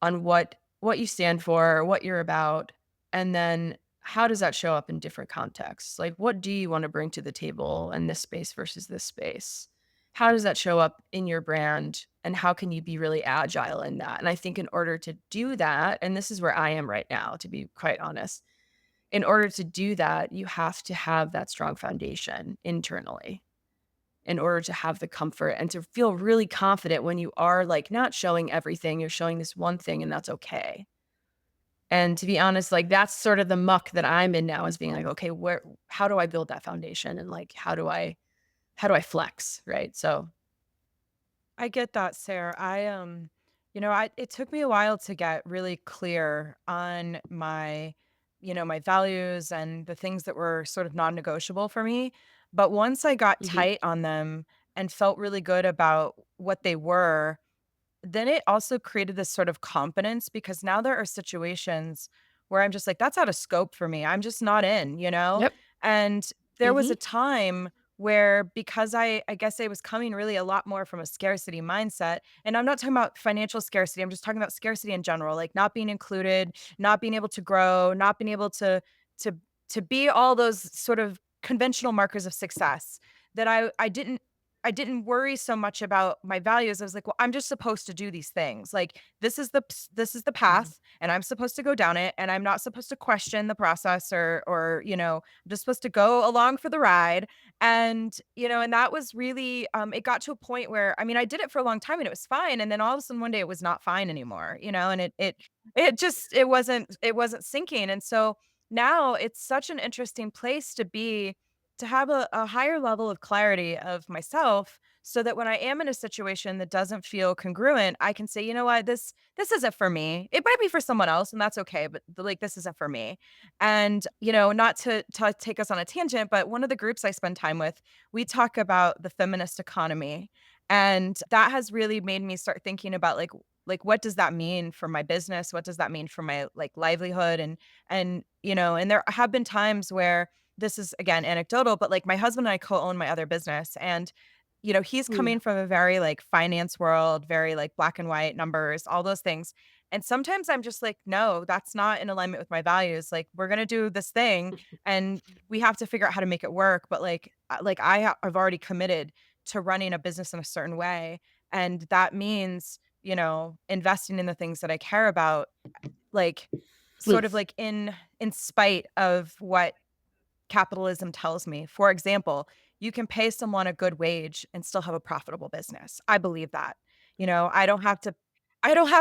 on what you stand for, what you're about, and then how does that show up in different contexts? Like, what do you want to bring to the table in this space versus this space? How does that show up in your brand, and how can you be really agile in that? And I think in order to do that, and this is where I am right now, to be quite honest, in order to do that, you have to have that strong foundation internally in order to have the comfort and to feel really confident when you are, like, not showing everything, you're showing this one thing, and that's okay. And to be honest, like, that's sort of the muck that I'm in now, is being like, "Okay, where how do I build that foundation, and, like, how do I flex?" Right? So I get that, Sarah. I it took me a while to get really clear on my values and the things that were sort of non-negotiable for me. But once I got mhm. tight on them and felt really good about what they were, then it also created this sort of confidence because now there are situations where I'm just like, "That's out of scope for me. I'm just not in," you know? Yep. And there was Mhm. a time where because I guess I was coming really a lot more from a scarcity mindset, and I'm not talking about financial scarcity, I'm just talking about scarcity in general, like not being included, not being able to grow, not being able to to be all those sort of conventional markers of success that I didn't worry so much about my values. I was like, well, I'm just supposed to do these things. Like this is the Mhm. path and I'm supposed to go down it and I'm not supposed to question the process or I'm just supposed to go along for the ride. And and that was really it got to a point where I mean, I did it for a long time and it was fine and then all of a sudden one day it was not fine anymore, and it wasn't sinking. And so now it's such an interesting place to be, to have a higher level of clarity of myself so that when I am in a situation that doesn't feel congruent, I can say, you know what, this isn't for me. It might be for someone else, and that's okay, but like this isn't for me. And not to take us on a tangent, but one of the groups I spend time with, we talk about the feminist economy, and that has really made me start thinking about like what does that mean for my business? What does that mean for my like livelihood? And there have been times where this is again anecdotal, but like my husband and I co-own my other business. And, he's Mm. coming from a very like finance world, very like black and white numbers, all those things. And sometimes I'm just like, no, that's not in alignment with my values. Like, we're going to do this thing and we have to figure out how to make it work. But I've already committed to running a business in a certain way. And that means, investing in the things that I care about, like Mm. sort of like in spite of what capitalism tells me. For example, you can pay someone a good wage and still have a profitable business. I believe that. I don't have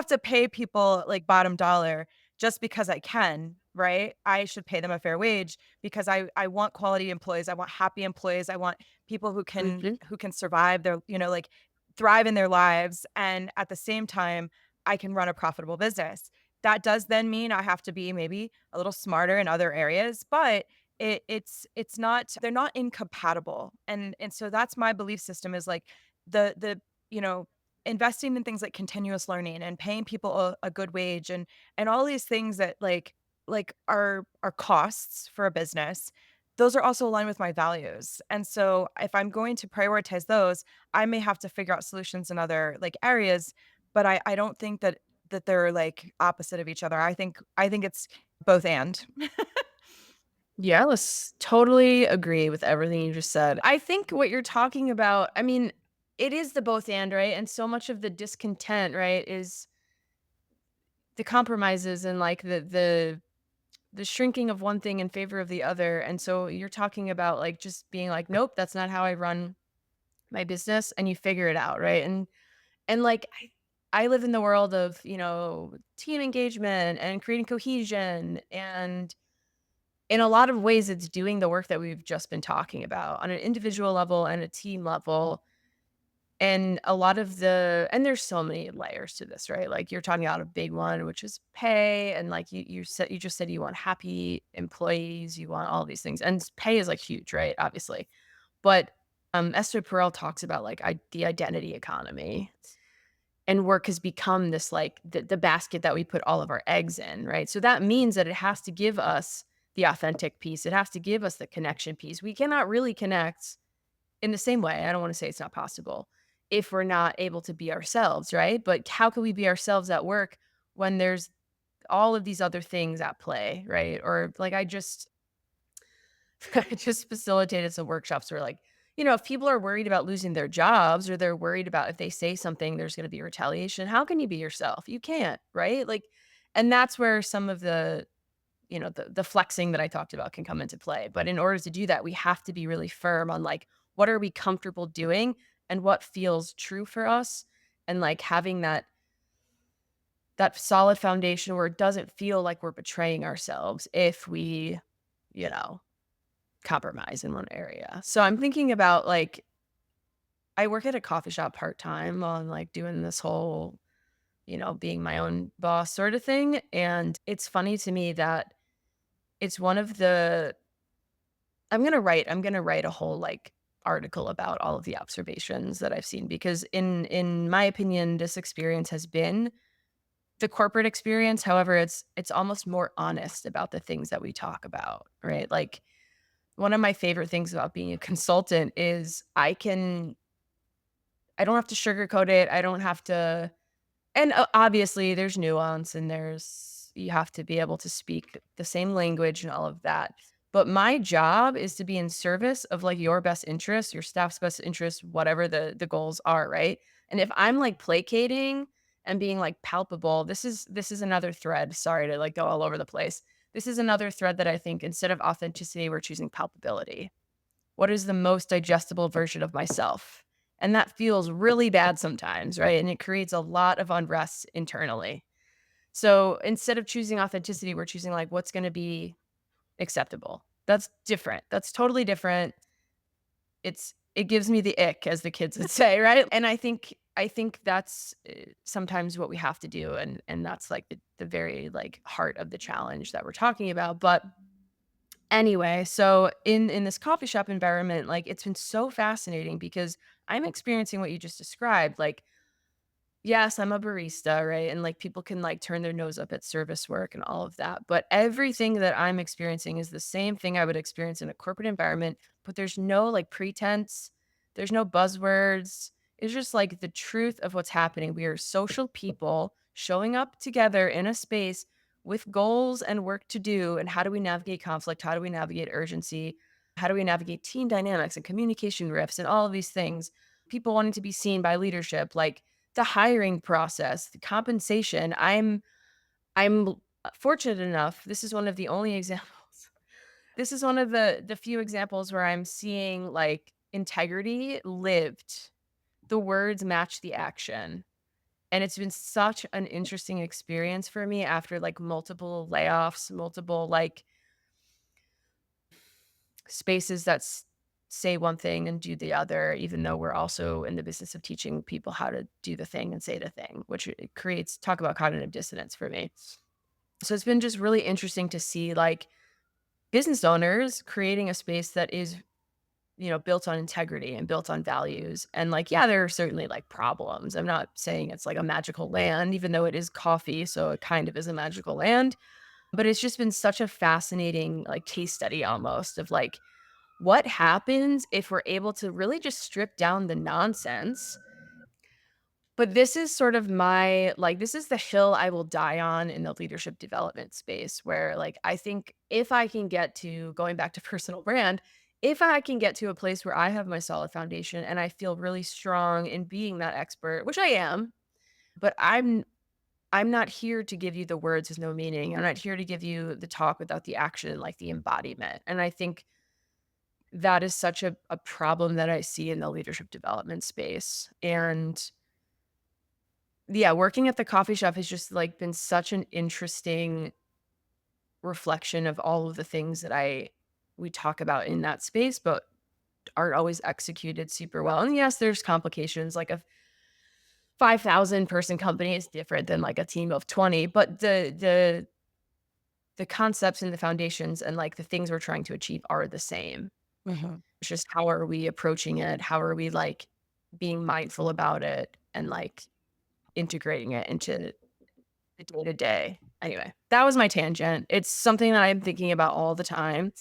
to pay people like bottom dollar just because I can, right? I should pay them a fair wage because I want quality employees. I want happy employees. I want people who can Mhm. who can survive their, like thrive in their lives, and at the same time I can run a profitable business. That does then mean I have to be maybe a little smarter in other areas, but it's not, they're not incompatible. And so that's my belief system, is like the you know investing in things like continuous learning and paying people a good wage and all these things that are costs for a business. Those are also aligned with my values. And so if I'm going to prioritize those, I may have to figure out solutions in other like areas, but I don't think that they're like opposite of each other. I think it's both and. Yeah, let's totally agree with everything you just said. I think what you're talking about, I mean, it is the both and, right? And so much of the discontent, right, is the compromises and like the shrinking of one thing in favor of the other. And so you're talking about like just being like, nope, that's not how I run my business, and you figure it out, right? And like I live in the world of, team engagement and creating cohesion, and in a lot of ways it's doing the work that we've just been talking about on an individual level and a team level. And a lot of and there's so many layers to this, right? Like you're talking about a big one, which is pay. And like you just said you want happy employees, you want all these things. And pay is like huge, right? Obviously. But Esther Perel talks about like the identity economy, and work has become this like the basket that we put all of our eggs in, right? So that means that it has to give us the authentic piece. It has to give us the connection piece. We cannot really connect in the same way. I don't want to say it's not possible if we're not able to be ourselves, right? But how can we be ourselves at work when there's all of these other things at play, right? Or like I just I just facilitated some workshops where like, if people are worried about losing their jobs or they're worried about if they say something there's going to be retaliation, how can you be yourself? You can't, right? Like, and that's where some of the flexing that I talked about can come into play. But in order to do that, we have to be really firm on like what are we comfortable doing and what feels true for us, and like having that solid foundation where it doesn't feel like we're betraying ourselves if we, you know, compromise in one area. So I'm thinking about like I work at a coffee shop part-time while I'm like doing this whole, being my own boss sort of thing. And it's funny to me that it's one of the I'm gonna write a whole like article about all of the observations that I've seen, because in my opinion, this experience has been the corporate experience. However, it's almost more honest about the things that we talk about, right? Like one of my favorite things about being a consultant is I don't have to sugarcoat it. I don't have to, and obviously there's nuance and you have to be able to speak the same language and all of that. but my job is to be in service of like your best interests, your staff's best interests, whatever the goals are, right? And if I'm like placating and being like palpable, this is another thread. Sorry to like go all over the place. This is another thread that I think instead of authenticity, we're choosing palpability. What is the most digestible version of myself? And that feels really bad sometimes, right? And it creates a lot of unrest internally. So instead of choosing authenticity, we're choosing like what's going to be acceptable. That's different. That's totally different. It gives me the ick, as the kids would say, right? And I think that's sometimes what we have to do, and that's like the very like heart of the challenge that we're talking about. But anyway, so in this coffee shop environment, like it's been so fascinating because I'm experiencing what you just described. Like, yes, I'm a barista, right? And like people can like turn their nose up at service work and all of that. But everything that I'm experiencing is the same thing I would experience in a corporate environment, but there's no like pretense, there's no buzzwords. It's just like the truth of what's happening. We are social people showing up together in a space with goals and work to do. And how do we navigate conflict? How do we navigate urgency? How do we navigate team dynamics and communication rifts and all of these things? People wanting to be seen by leadership, like the hiring process, the compensation. I'm fortunate enough, this is one of the only examples. This is one of the few examples where I'm seeing like integrity lived. The words match the action. And it's been such an interesting experience for me after like multiple layoffs, multiple like spaces that say one thing and do the other, even though we're also in the business of teaching people how to do the thing and say the thing, which it creates talk about cognitive dissonance for me. So it's been just really interesting to see like business owners creating a space that is, built on integrity and built on values. And like, yeah, there are certainly like problems. I'm not saying it's like a magical land, even though it is coffee. So it kind of is a magical land. But it's just been such a fascinating like case study almost of like what happens if we're able to really just strip down the nonsense? But this is sort of my like, this is the hill I will die on in the leadership development space where, like, I think if I can get to going back to personal brand, if I can get to a place where I have my solid foundation and I feel really strong in being that expert, which I am, but I'm not here to give you the words with no meaning. I'm not here to give you the talk without the action, like the embodiment. And I think that is such a problem that I see in the leadership development space. And yeah, working at the coffee shop has just like been such an interesting reflection of all of the things that we talk about in that space, but aren't always executed super well. And yes, there's complications. Like a 5,000 person company is different than like a team of 20, but the concepts and the foundations and like the things we're trying to achieve are the same. Mhm. It's just how are we approaching it? How are we like being mindful about it and like integrating it into the day to day? Anyway, that was my tangent. It's something that I'm thinking about all the time.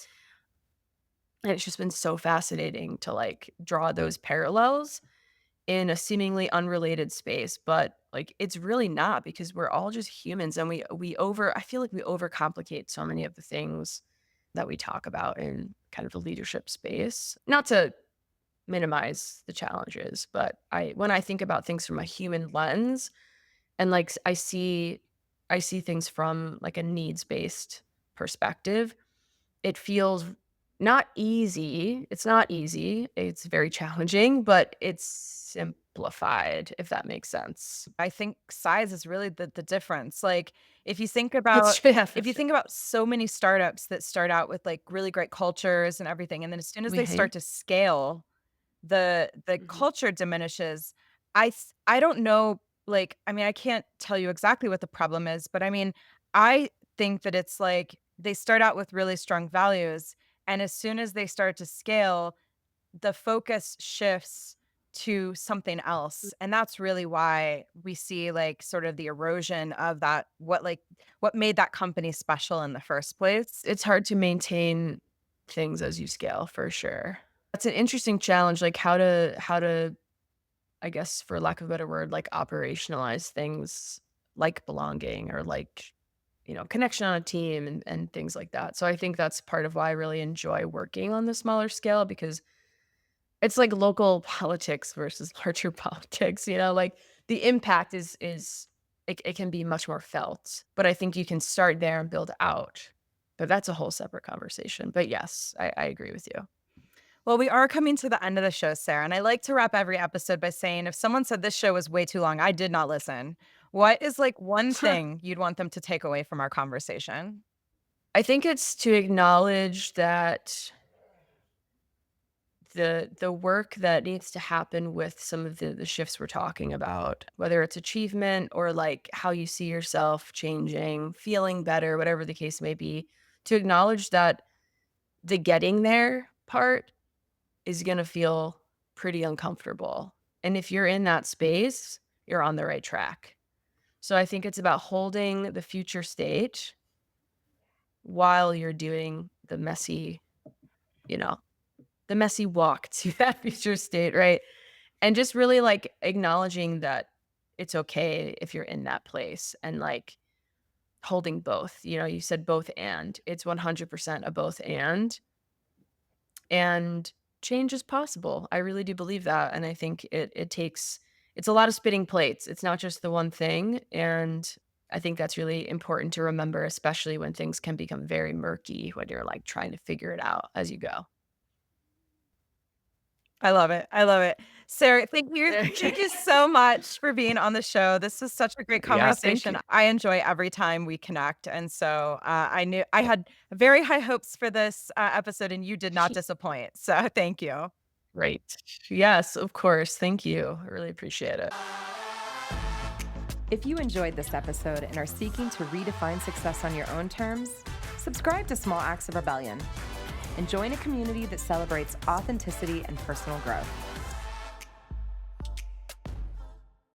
And it's just been so fascinating to like draw those parallels in a seemingly unrelated space, but like it's really not because we're all just humans and I feel like we overcomplicate so many of the things that we talk about in kind of the leadership space. Not to minimize the challenges, but I when I think about things from a human lens and like I see things from like a needs-based perspective, it feels not easy. It's not easy. It's very challenging, but it's simplified, if that makes sense. I think size is really the difference. Like, if you think about It's yeah, for if you sure. think about so many startups that start out with, like, really great cultures and everything, and then as soon as We they start hate to scale, the Mhm. culture diminishes. I don't know, like, I mean, I can't tell you exactly what the problem is, but I mean, I think that it's like they start out with really strong values, and as soon as they start to scale, the focus shifts to something else, and that's really why we see, like, sort of the erosion of that what made that company special in the first place. It's hard to maintain things as you scale for sure. That's an interesting challenge, like how to, I guess, for lack of a better word, like operationalize things like belonging or like connection on a team and things like that. So I think that's part of why I really enjoy working on the smaller scale because it's like local politics versus larger politics, like the impact is it can be much more felt, but I think you can start there and build out. But that's a whole separate conversation. But yes, I agree with you. Well, we are coming to the end of the show, Sarah, and I like to wrap every episode by saying if someone said this show was way too long, I did not listen. What is like one thing you'd want them to take away from our conversation? I think it's to acknowledge that the work that needs to happen with some of the shifts we're talking about, whether it's achievement or like how you see yourself changing, feeling better, whatever the case may be, to acknowledge that the getting there part is going to feel pretty uncomfortable. And if you're in that space, you're on the right track. So I think it's about holding the future state while you're doing you know, the messy walk to that future state, right? And just really, like, acknowledging that it's okay if you're in that place and, like, holding both. You said both and. It's 100% a both and change is possible. I really do believe that, and I think it's a lot of spinning plates. It's not just the one thing, and I think that's really important to remember, especially when things can become very murky when you're, like, trying to figure it out as you go. I love it. I love it. Sarah, thank you so much for being on the show. This was such a great Yeah, thank conversation. you. I enjoy every time we connect, and so, I knew I had very high hopes for this, episode, and you did not disappoint, so thank you. Great. Yes, of course. Thank you. I really appreciate it. If you enjoyed this episode and are seeking to redefine success on your own terms, subscribe to Small Acts of Rebellion and join a community that celebrates authenticity and personal growth.